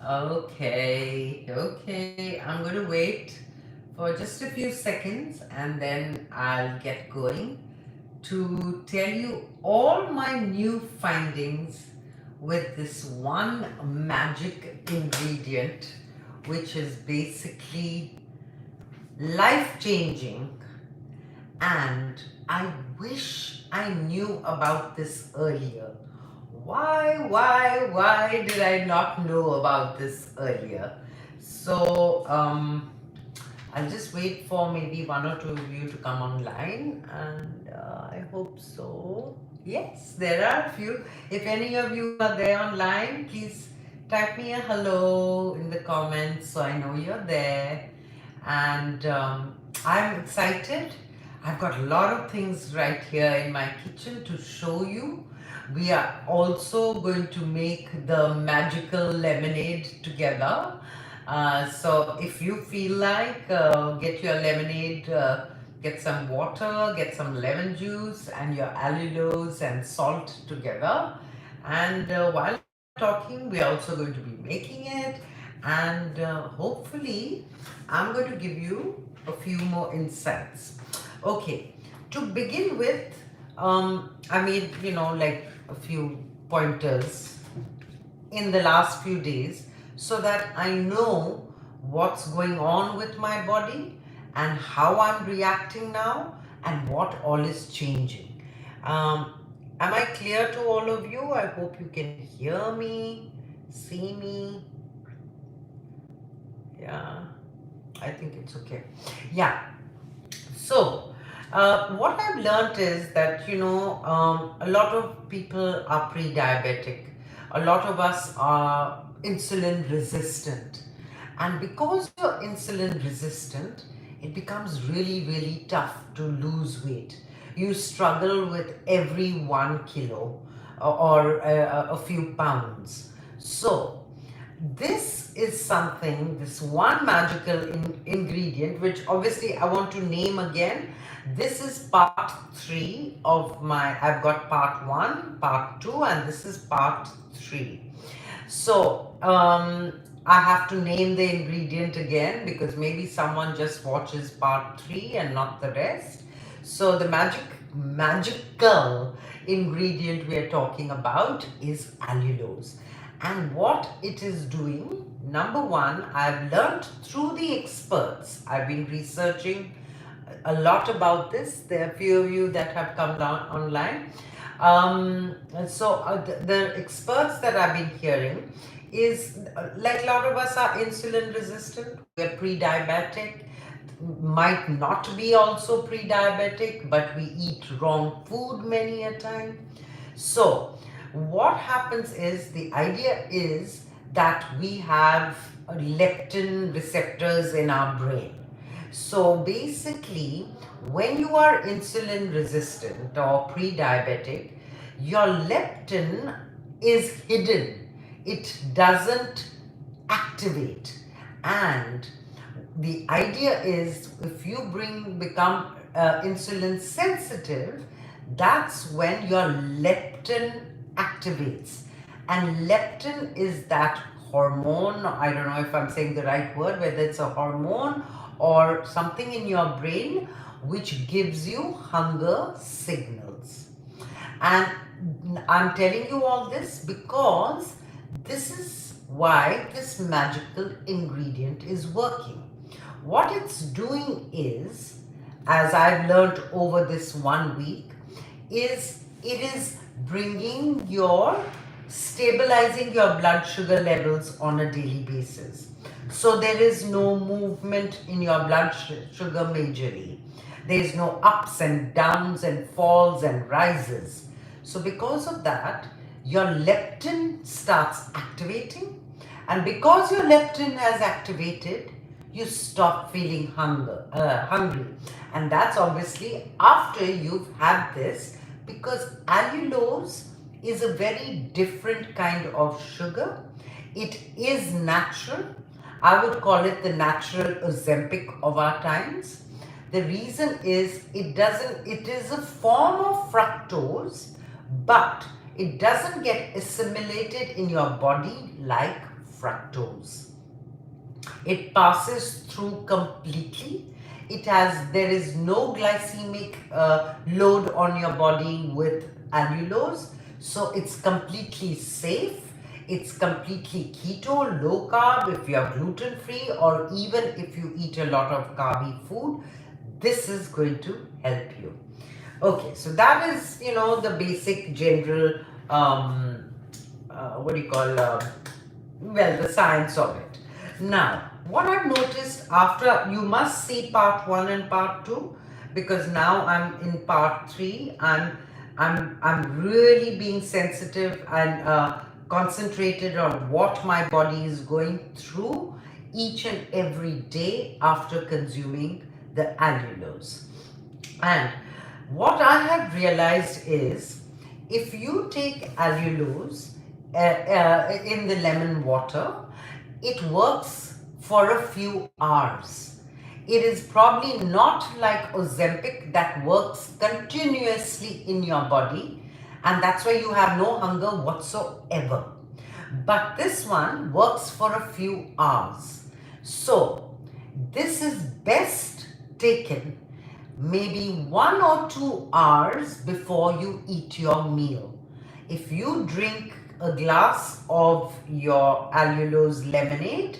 Okay. I'm going to wait for just a few seconds and then I'll get going to tell you all my new findings with this one magic ingredient, which is basically life changing. And I wish I knew about this earlier. Why did I not know about this earlier? So, I'll just wait for maybe one or two of you to come online, and I hope so. Yes, there are a few. If any of you are there online, please type me a hello in the comments so I know you're there. And I'm excited. I've got a lot of things right here in my kitchen to show you. We are also going to make the magical lemonade together. So if you feel like, get your lemonade, get some water, get some lemon juice and your allulose and salt together. And while I'm talking, we're also going to be making it. And hopefully, I'm going to give you a few more insights. Okay, to begin with, I made, like a few pointers in the last few days so that I know what's going on with my body and how I'm reacting now and what all is changing. Um, am I clear to all of you? I hope you can hear me, see me. Yeah, I think it's okay. Yeah. So, what I've learned is that, a lot of people are pre diabetic, a lot of us are insulin resistant. And because you're insulin resistant, it becomes really, really tough to lose weight. You struggle with every 1 kilo or a few pounds. So, this is something, this one magical ingredient, which obviously I want to name again. This is part 3 of I've got part 1, part 2, and this is part 3. So, I have to name the ingredient again because maybe someone just watches part 3 and not the rest. So, the magical ingredient we are talking about is allulose. And what it is doing, number one, I've learned through the experts. I've been researching a lot about this. There are a few of you that have come down online. The experts that I've been hearing is like a lot of us are insulin resistant, we're pre-diabetic, might not be also pre-diabetic, but we eat wrong food many a time. So what happens is, the idea is that we have leptin receptors in our brain. So basically, when you are insulin resistant or pre-diabetic, your leptin is hidden. It doesn't activate. And the idea is, if you become insulin sensitive, that's when your leptin activates. And leptin is that hormone. I don't know if I'm saying the right word, whether it's a hormone or something in your brain which gives you hunger signals. And I'm telling you all this because this is why this magical ingredient is working. What it's doing is, as I've learned over this 1 week, is it is stabilizing your blood sugar levels on a daily basis. So there is no movement in your blood sugar majorly. There is no ups and downs and falls and rises. So because of that, your leptin starts activating. And because your leptin has activated, you stop feeling hungry. And that's obviously after you've had this, because allulose is a very different kind of sugar. It is natural. I would call it the natural ozempic of our times. The reason is, it is a form of fructose, but it doesn't get assimilated in your body like fructose. It passes through completely. There is no glycemic load on your body with allulose, so it's completely safe. It's completely keto, low carb if you are gluten free, or even if you eat a lot of carby food, this is going to help you. Okay, so that is, the basic general, what do you call, the science of it. Now, what I've noticed after, you must see part 1 and part 2, because now I'm in part 3. I'm really being sensitive and concentrated on what my body is going through each and every day after consuming the allulose. And what I have realized is, if you take allulose in the lemon water, it works for a few hours. It is probably not like Ozempic that works continuously in your body, and that's why you have no hunger whatsoever. But this one works for a few hours. So this is best taken maybe 1 or 2 hours before you eat your meal. If you drink a glass of your allulose lemonade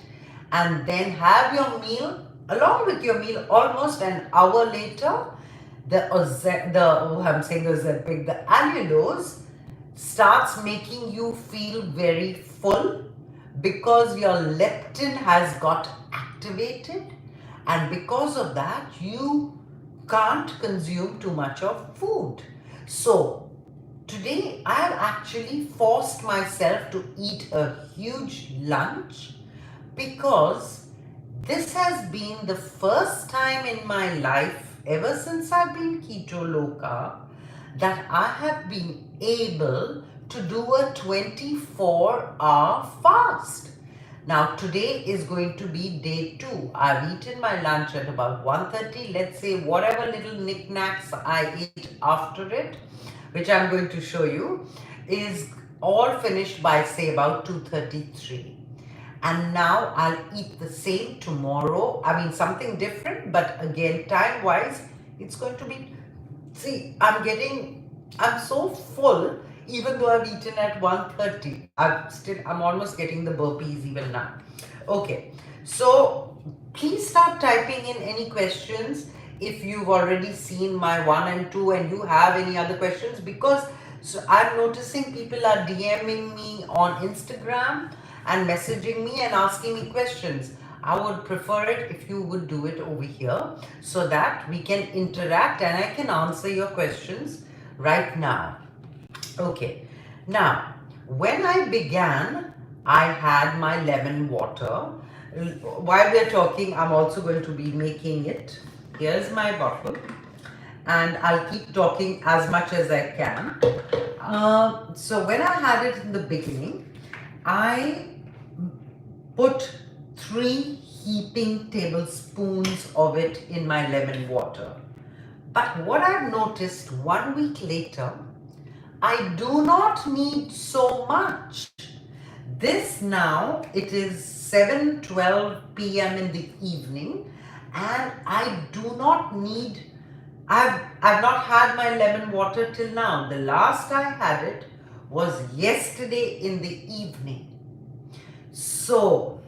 and then have your meal, along with your meal almost an hour later, the allulose starts making you feel very full, because your leptin has got activated, and because of that you can't consume too much of food. So today I have actually forced myself to eat a huge lunch, because this has been the first time in my life, ever since I've been keto low carb, that I have been able to do a 24-hour fast. Now today is going to be day 2. I've eaten my lunch at about 1:30. Let's say whatever little knickknacks I ate after it, which I'm going to show you, is all finished by say about 2:33. And now I'll eat the same tomorrow. I mean, something different, but again, time-wise, it's going to be, see, I'm so full, even though I've eaten at 1:30. I'm almost getting the burpees even now. Okay, so please start typing in any questions if you've already seen my 1 and 2 and you have any other questions, because I'm noticing people are DMing me on Instagram and messaging me and asking me questions. I would prefer it if you would do it over here, so that we can interact and I can answer your questions right now. Okay, now when I began, I had my lemon water. While we're talking, I'm also going to be making it. Here's my bottle, and I'll keep talking as much as I can. So when I had it in the beginning, I put 3 heaping tablespoons of it in my lemon water. But what I've noticed 1 week later, I do not need so much. This now, it is 7:12 p.m. in the evening, and I do not need, I've not had my lemon water till now. The last I had it was yesterday in the evening. So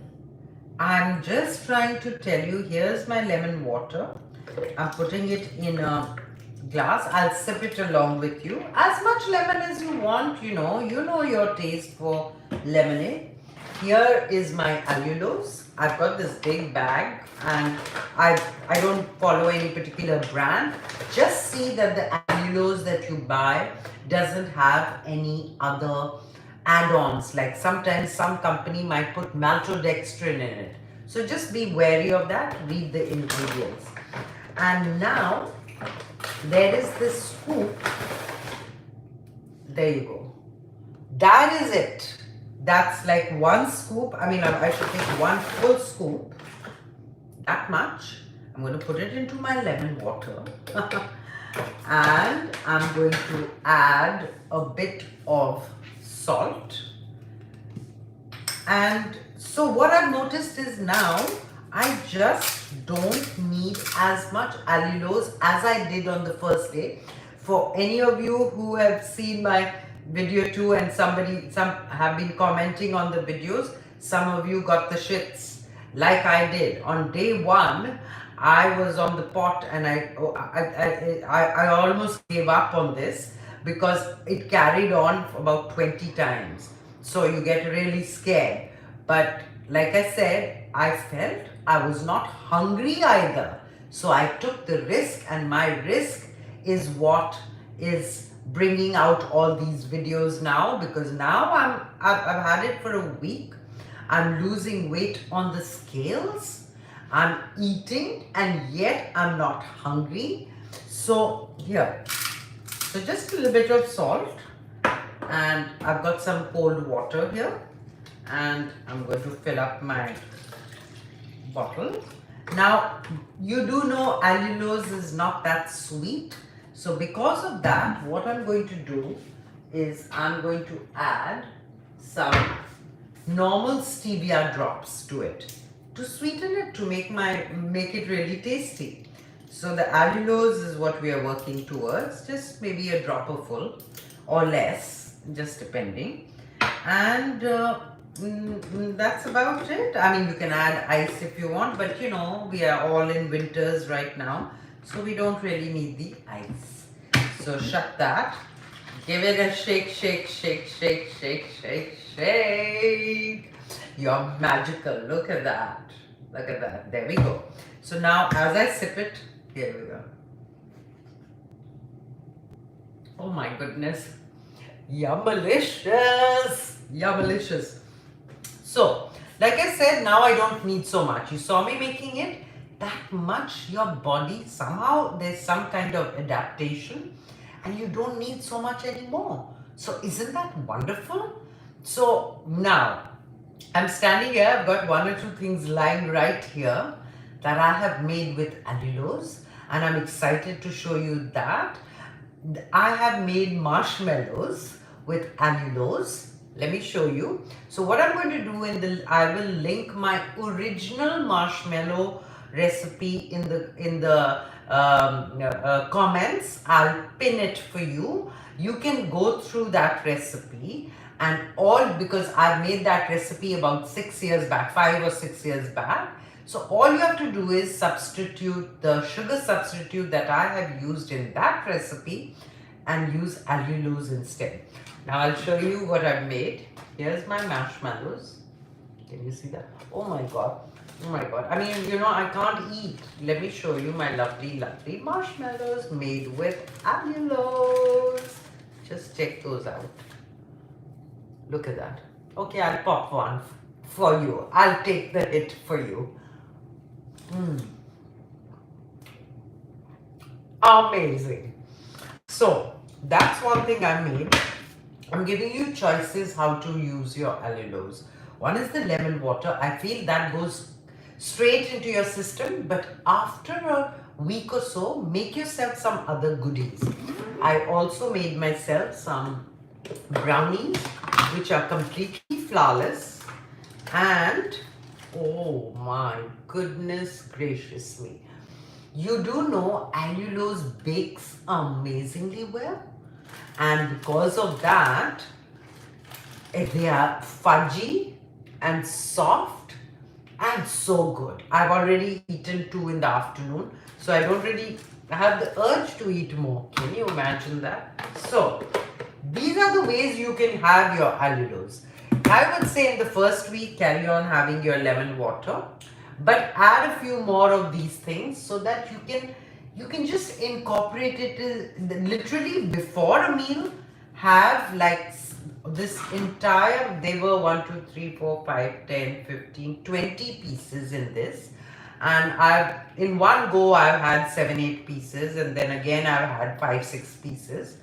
I'm just trying to tell you, here's my lemon water. I'm putting it in a glass. I'll sip it along with you. As much lemon as you want, you know your taste for lemonade. Here is my allulose. I've got this big bag, and I don't follow any particular brand. Just see that the allulose that you buy doesn't have any other add-ons. Like sometimes some company might put maltodextrin in it. So just be wary of that. Read the ingredients. And now there is this scoop. There you go. That is it. That's like 1 scoop. I mean, I should take 1 full scoop. That much. I'm going to put it into my lemon water. And I'm going to add a bit of salt. And So what I've noticed is now I just don't need as much allulose as I did on the first day. For any of you who have seen my video too, and some have been commenting on the videos, some of you got the shits like I did. On day one, I was on the pot and I almost gave up on this because it carried on for about 20 times. So you get really scared. But like I said, I felt I was not hungry either. So I took the risk, and my risk is what is bringing out all these videos now, because now I've had it for a week. I'm losing weight on the scales. I'm eating and yet I'm not hungry. So here, so just a little bit of salt, and I've got some cold water here, and I'm going to fill up my bottle. Now, you do know allulose is not that sweet. So because of that, what I'm going to do is I'm going to add some normal stevia drops to it to sweeten it, to make it really tasty. So the allulose is what we are working towards, just maybe a dropper full or less, just depending. And that's about it. I mean, you can add ice if you want, but you know, we are all in winters right now, so we don't really need the ice. So shut that. Give it a shake, shake, shake, shake, shake, shake, shake. You're magical. Look at that. Look at that. There we go. So now as I sip it, here we go. Oh my goodness. Yummalicious. Yummalicious. So, like I said, now I don't need so much. You saw me making it that much. Your body, somehow there's some kind of adaptation and you don't need so much anymore. So isn't that wonderful? So now I'm standing here. I've got one or two things lying right here that I have made with allulose, and I'm excited to show you that. I have made marshmallows with allulose. Let me show you. So what I'm going to do I will link my original marshmallow recipe in the comments. I'll pin it for you. You can go through that recipe, and because I've made that recipe about 6 years back, 5 or 6 years back. So all you have to do is substitute the sugar substitute that I have used in that recipe and use allulose instead. Now I'll show you what I've made. Here's my marshmallows. Can you see that? Oh my god. Oh my god. I mean, you know, I can't eat. Let me show you my lovely, lovely marshmallows made with allulose. Just check those out. Look at that. Okay, I'll pop one for you. I'll take the hit for you. Amazing. So that's one thing I made. I'm giving you choices how to use your allulose. One is the lemon water. I feel that goes straight into your system, but after a week or so, make yourself some other goodies. I also made myself some brownies, which are completely flawless, and oh my goodness gracious me. You do know allulose bakes amazingly well, and because of that, they are fudgy and soft and so good. I've already eaten 2 in the afternoon, so I don't really have the urge to eat more. Can you imagine that? So these are the ways you can have your allulose. I would say in the first week, carry on having your lemon water, but add a few more of these things so that you can just incorporate it literally before a meal. Have like this entire, they were 1, 2, 3, 4, 5, 10, 15, 20 pieces in this. And in one go, I've had 7, 8 pieces, and then again, I've had 5, 6 pieces.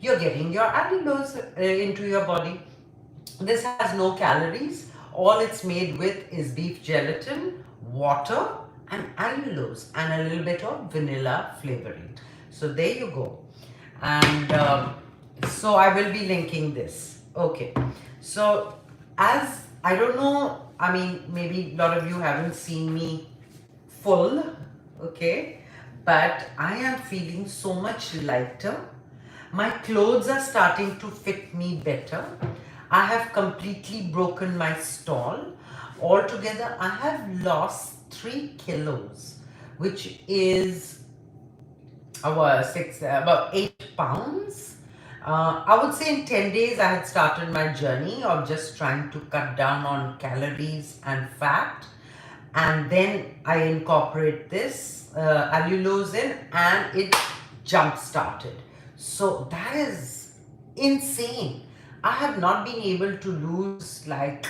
You're getting your allulose into your body. This has no calories. All it's made with is beef gelatin, water, and allulose, and a little bit of vanilla flavoring. So there you go. And so I will be linking this. Okay. So as I don't know, I mean, maybe a lot of you haven't seen me full, okay? But I am feeling so much lighter. My clothes are starting to fit me better. I have completely broken my stall. Altogether, I have lost 3 kilos, which is about 8 pounds. I would say in 10 days I had started my journey of just trying to cut down on calories and fat, and then I incorporate this allulose in, and it jump started. So that is insane. I have not been able to lose like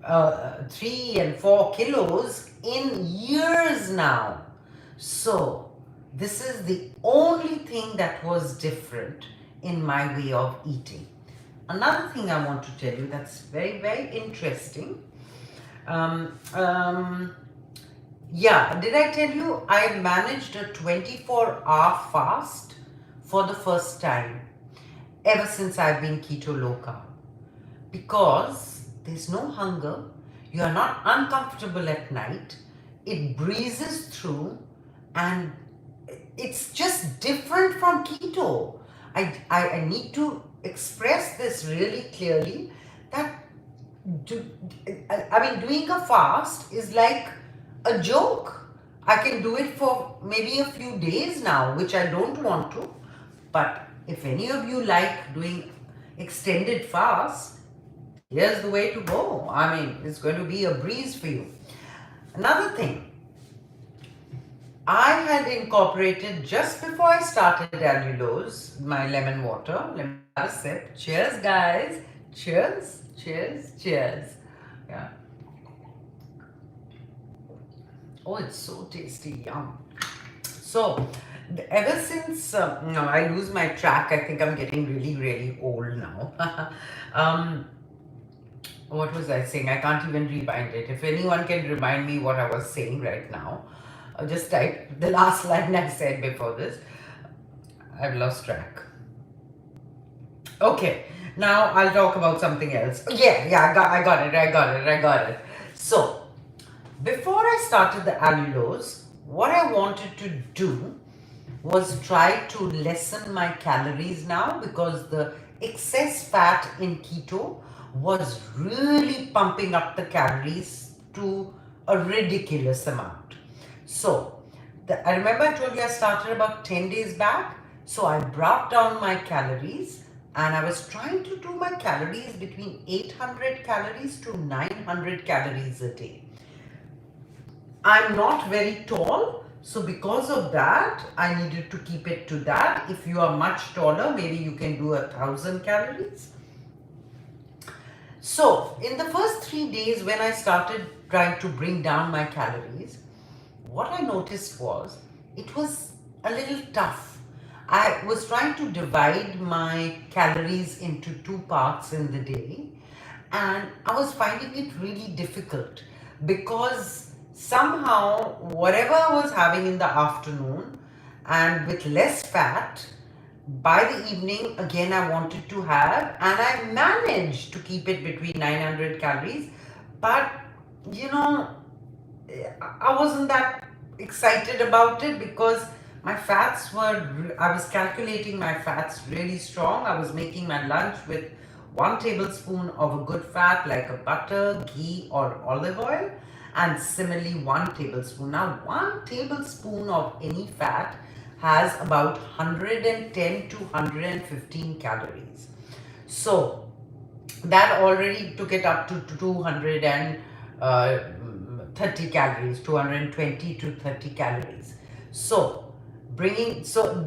3 and 4 kilos in years now. So this is the only thing that was different in my way of eating. Another thing I want to tell you that's very, very interesting. Um, um, yeah, did I tell you I managed a 24-hour fast for the first time ever since I've been keto low carb? Because there's no hunger, you are not uncomfortable at night, it breezes through, and it's just different from keto. I need to express this really clearly that doing a fast is like a joke. I can do it for maybe a few days now, which I don't want to. But if any of you like doing extended fast, here's the way to go. I mean, it's going to be a breeze for you. Another thing, I had incorporated just before I started allulose, my lemon water. Let me have a sip. Cheers, guys. Cheers, cheers, cheers. Yeah. Oh, it's so tasty. Yum. So, ever since I lose my track, I think I'm getting really, really old now. What was I saying? I can't even rewind it. If anyone can remind me what I was saying right now, just type the last line I said before this. I've lost track. Okay, now I'll talk about something else. Yeah, I got it. So, before I started the allulose, what I wanted to do was try to lessen my calories now, because the excess fat in keto was really pumping up the calories to a ridiculous amount. So, I remember I told you I started about 10 days back. So I brought down my calories, and I was trying to do my calories between 800 calories to 900 calories a day. I'm not very tall, so because of that, I needed to keep it to that. If you are much taller, maybe you can do 1,000 calories. So, in the first 3 days when I started trying to bring down my calories, what I noticed was it was a little tough. I was trying to divide my calories into 2 parts in the day, and I was finding it really difficult, because somehow whatever I was having in the afternoon and with less fat, by the evening again I wanted to have, and I managed to keep it between 900 calories, but I wasn't that excited about it, because my fats were, I was calculating my fats really strong. I was making my lunch with 1 tablespoon of a good fat like a butter, ghee or olive oil, and similarly 1 tablespoon. Now 1 tablespoon of any fat has about 110 to 115 calories. So that already took it up to 230 calories, 220 to 30 calories. So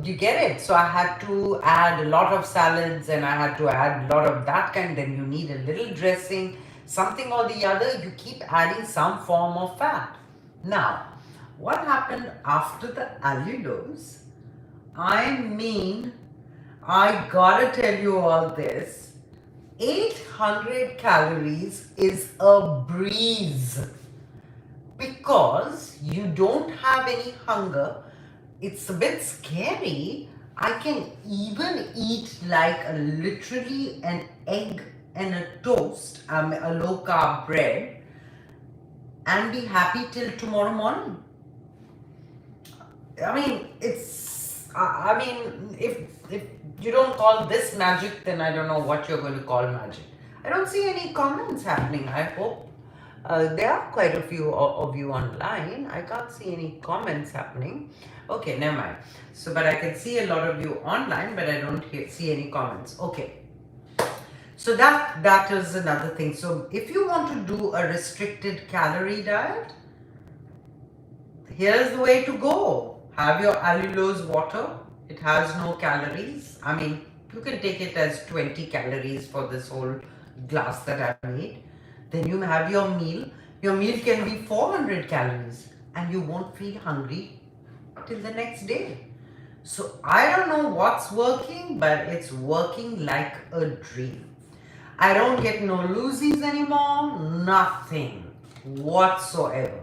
you get it. So I had to add a lot of salads, and I had to add a lot of that kind. Then you need a little dressing, something or the other. You keep adding some form of fat. Now, what happened after the allulose? I mean, I gotta tell you all this. 800 calories is a breeze, because you don't have any hunger. It's a bit scary. I can even eat like literally an egg and a toast, a low carb bread, and be happy till tomorrow morning? I mean, I mean, if you don't call this magic, then I don't know what you're going to call magic. I don't see any comments happening. I hope there are quite a few of you online. I can't see any comments happening. Okay, never mind. So, but I can see a lot of you online, but I don't see any comments. Okay. So that is another thing. So if you want to do a restricted calorie diet, here's the way to go. Have your allulose water. It has no calories. I mean, you can take it as 20 calories for this whole glass that I made. Then you have your meal. Your meal can be 400 calories and you won't feel hungry till the next day. So I don't know what's working, but it's working like a dream. I don't get no loosies anymore, nothing whatsoever.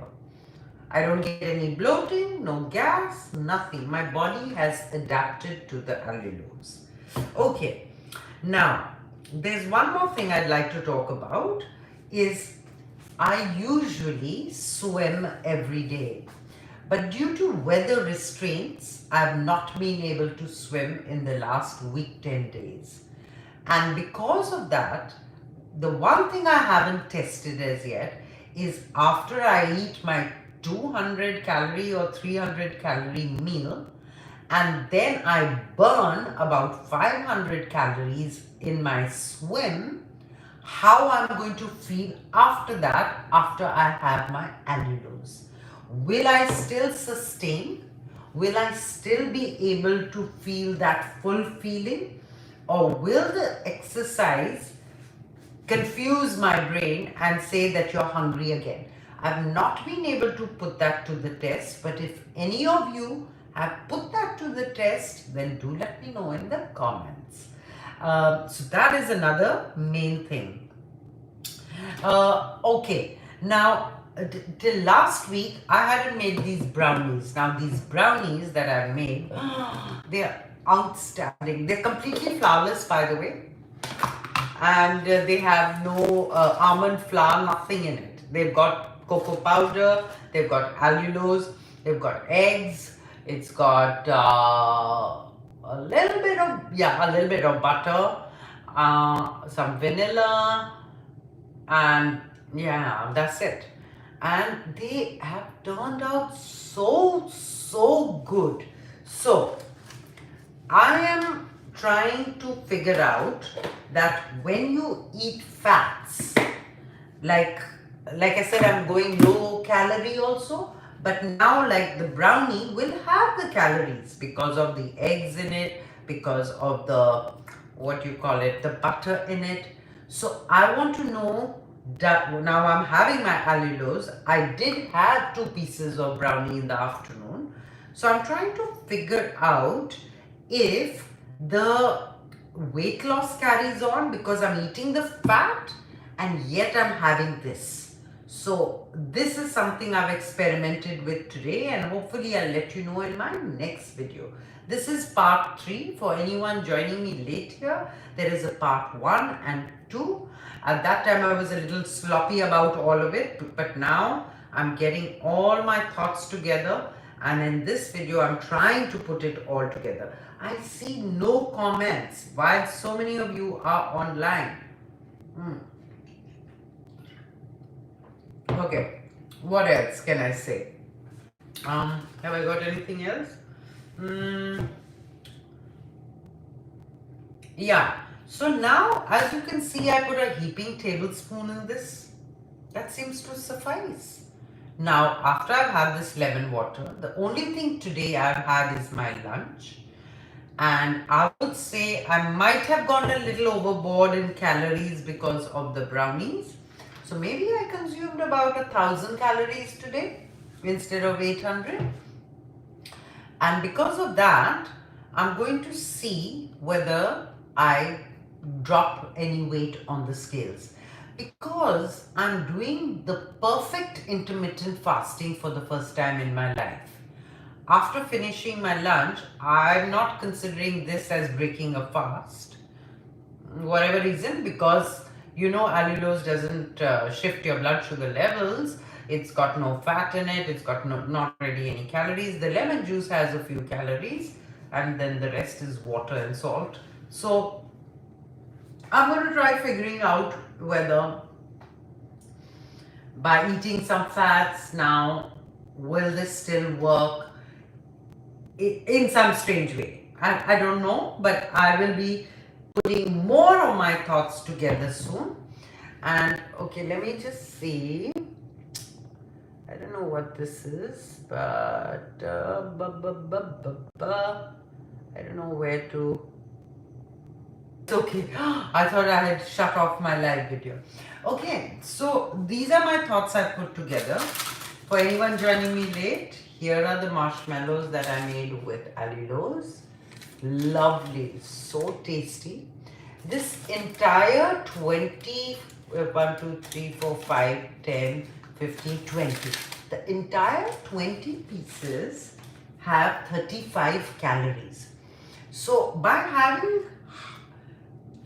I don't get any bloating, no gas, nothing. My body has adapted to the allulose. Okay, now there's one more thing I'd like to talk about is I usually swim every day. But due to weather restraints, I have not been able to swim in the last week, 10 days. And because of that, the one thing I haven't tested as yet is after I eat my 200 calorie or 300 calorie meal, and then I burn about 500 calories in my swim, how I'm going to feel after that, after I have my allulose. Will I still sustain? Will I still be able to feel that full feeling? Or will the exercise confuse my brain and say that you're hungry again? I've not been able to put that to the test, but if any of you have put that to the test, then do let me know in the comments. So that is another main thing. Okay, now till last week I hadn't made these brownies. Now these brownies that I've made, they are outstanding. They're completely flourless, by the way, and they have no almond flour, nothing in it. They've got cocoa powder, they've got allulose, they've got eggs, it's got a little bit of butter, some vanilla, and yeah, that's it. And they have turned out so good. So I am trying to figure out that when you eat fats, like I said, I'm going low calorie also, but now like the brownie will have the calories because of the eggs in it, because of the, what you call it, the butter in it. So I want to know that now I'm having my allulose. I did have 2 pieces of brownie in the afternoon. So I'm trying to figure out if the weight loss carries on because I'm eating the fat and yet I'm having this. So this is something I've experimented with today, and hopefully I'll let you know in my next video. This is part 3. For anyone joining me late here, there is a part 1 and 2. At that time I was a little sloppy about all of it, but now I'm getting all my thoughts together, and in this video I'm trying to put it all together. I see no comments while so many of you are online. Okay, what else can I say? Have I got anything else? Yeah, so now as you can see, I put a heaping tablespoon in this. That seems to suffice. Now after I've had this lemon water, the only thing today I've had is my lunch, and I would say I might have gone a little overboard in calories because of the brownies. So maybe I consumed about 1,000 calories today instead of 800. And because of that, I'm going to see whether I drop any weight on the scales. Because I'm doing the perfect intermittent fasting for the first time in my life. After finishing my lunch, I'm not considering this as breaking a fast. Whatever reason, because you know allulose doesn't shift your blood sugar levels. It's got no fat in it. It's got not really any calories. The lemon juice has a few calories, and then the rest is water and salt. So I'm going to try figuring out whether by eating some fats now, will this still work in some strange way? I don't know, but I will be putting more of my thoughts together soon. And okay, let me just see. I don't know what this is, but I don't know where to. It's okay. I thought I had shut off my live video. Okay, so these are my thoughts I put together. For anyone joining me late, here are the marshmallows that I made with allulose. Lovely, so tasty. This entire 20, 1, 2, 3, 4, 5, 10, 15, 20. The entire 20 pieces have 35 calories. So by having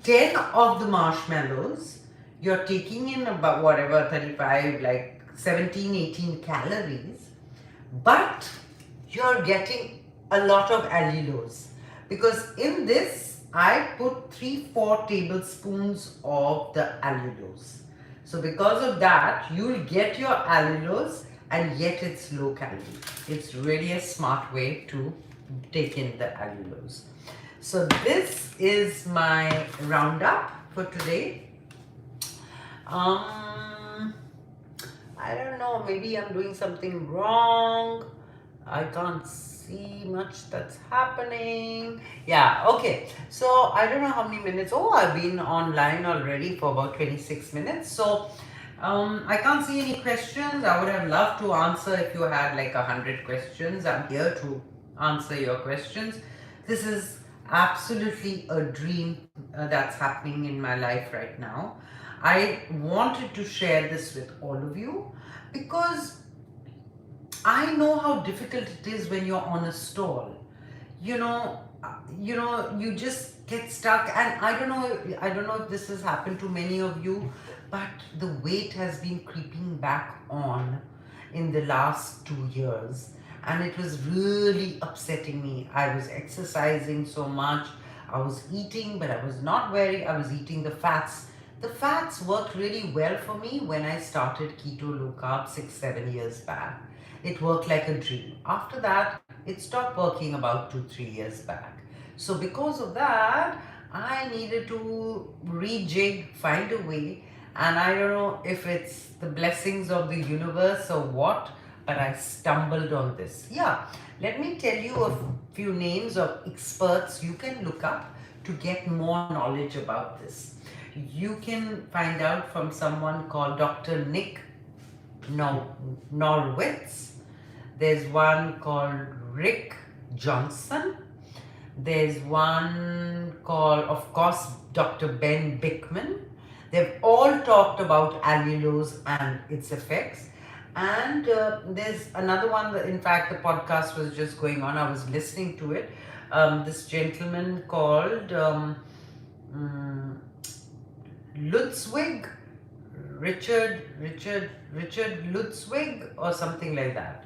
10 of the marshmallows, you're taking in about whatever 35, like 17, 18 calories, but you're getting a lot of allulose, because in this I put 3-4 tablespoons of the allulose. So because of that, you'll get your allulose and yet it's low calorie. It's really a smart way to take in the allulose. So this is my roundup for today. I don't know, maybe I'm doing something wrong. I can't see much that's happening. Yeah, okay. So I don't know how many minutes. Oh, I've been online already for about 26 minutes. So I can't see any questions. I would have loved to answer if you had like 100 questions. I'm here to answer your questions. This is absolutely a dream that's happening in my life right now. I wanted to share this with all of you because I know how difficult it is when you're on a stall. You know, you just get stuck, and I don't know if this has happened to many of you, but the weight has been creeping back on in the last 2 years, and it was really upsetting me. I was exercising so much, I was eating, but I was eating the fats. The fats worked really well for me when I started keto low carb 6-7 years back. It worked like a dream. After that, it stopped working about 2-3 years back. So because of that, I needed to rejig, find a way, and I don't know if it's the blessings of the universe or what, but I stumbled on this. Yeah, let me tell you a few names of experts you can look up to get more knowledge about this. You can find out from someone called Dr. Nick Norwitz. There's one called Rick Johnson. There's one called, of course, Dr. Ben Bickman. They've all talked about allulose and its effects. And there's another one, in fact, the podcast was just going on. I was listening to it. This gentleman called Lutzwig, Richard Lutzwig or something like that.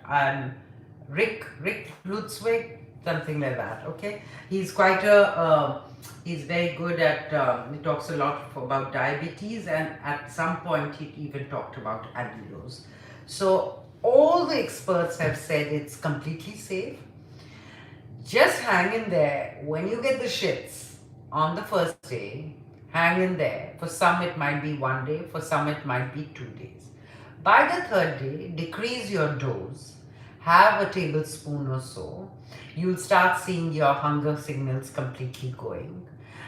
Rick Lutzwig, something like that. Okay, he's quite he's very good at. He talks a lot about diabetes, and at some point he even talked about allulose. So all the experts have said it's completely safe. Just hang in there. When you get the shits on the first day, hang in there. For some it might be 1 day, for some it might be 2 days. By the third day, decrease your dose, have a tablespoon or so. You'll start seeing your hunger signals completely going.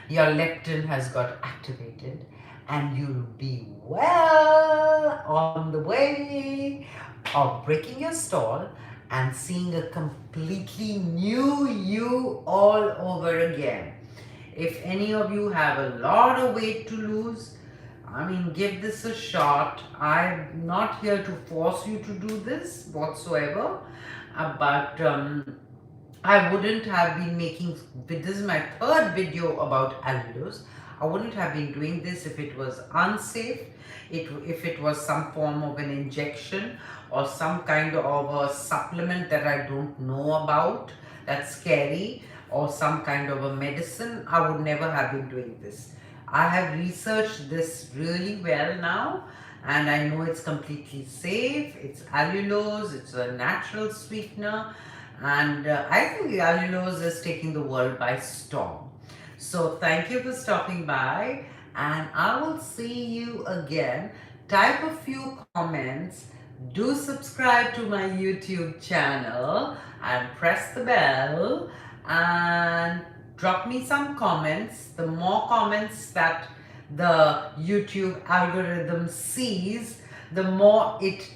Your leptin has got activated, and you'll be well on the way of breaking your stall and seeing a completely new you all over again. If any of you have a lot of weight to lose, I mean, give this a shot. I'm not here to force you to do this whatsoever, but I wouldn't have been making, this is my third video about allulose. I wouldn't have been doing this if it was unsafe, if it was some form of an injection or some kind of a supplement that I don't know about, that's scary, or some kind of a medicine. I would never have been doing this. I have researched this really well now, and I know it's completely safe. It's allulose, it's a natural sweetener, and I think the allulose is taking the world by storm. So thank you for stopping by, and I will see you again. Type a few comments, do subscribe to my YouTube channel and press the bell, and drop me some comments. The more comments that the YouTube algorithm sees, the more it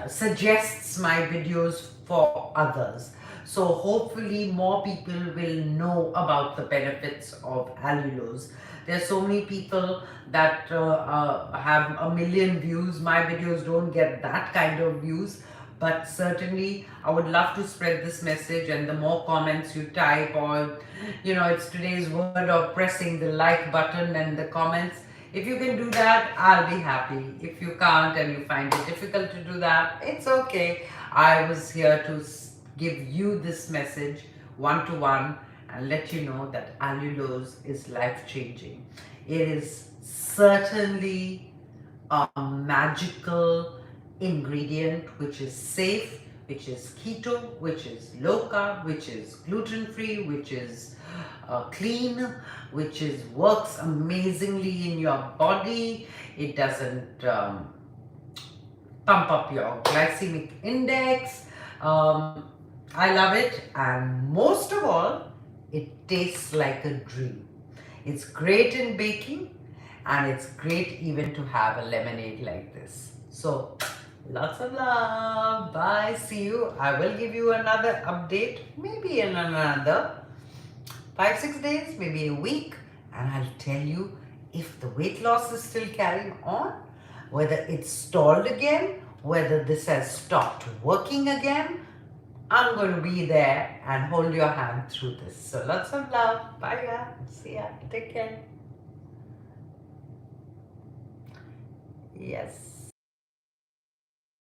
suggests my videos for others. So hopefully more people will know about the benefits of allulose. There's so many people that have 1,000,000 views. My videos don't get that kind of views, but certainly I would love to spread this message, and the more comments you type, or it's today's word of pressing the like button and the comments. If you can do that, I'll be happy. If you can't and you find it difficult to do that, it's okay. I was here to give you this message one-to-one and let you know that allulose is life-changing. It is certainly a magical ingredient which is safe, which is keto, which is low carb, which is gluten-free, which is clean, which works amazingly in your body. It doesn't pump up your glycemic index. I love it, and most of all, it tastes like a dream. It's great in baking, and it's great even to have a lemonade like this. So lots of love. Bye. See you. I will give you another update, maybe in another 5-6 days, maybe a week, and I'll tell you if the weight loss is still carrying on, whether it's stalled again, whether this has stopped working again. I'm going to be there and hold your hand through this. So lots of love. Bye guys. See ya. Take care. Yes.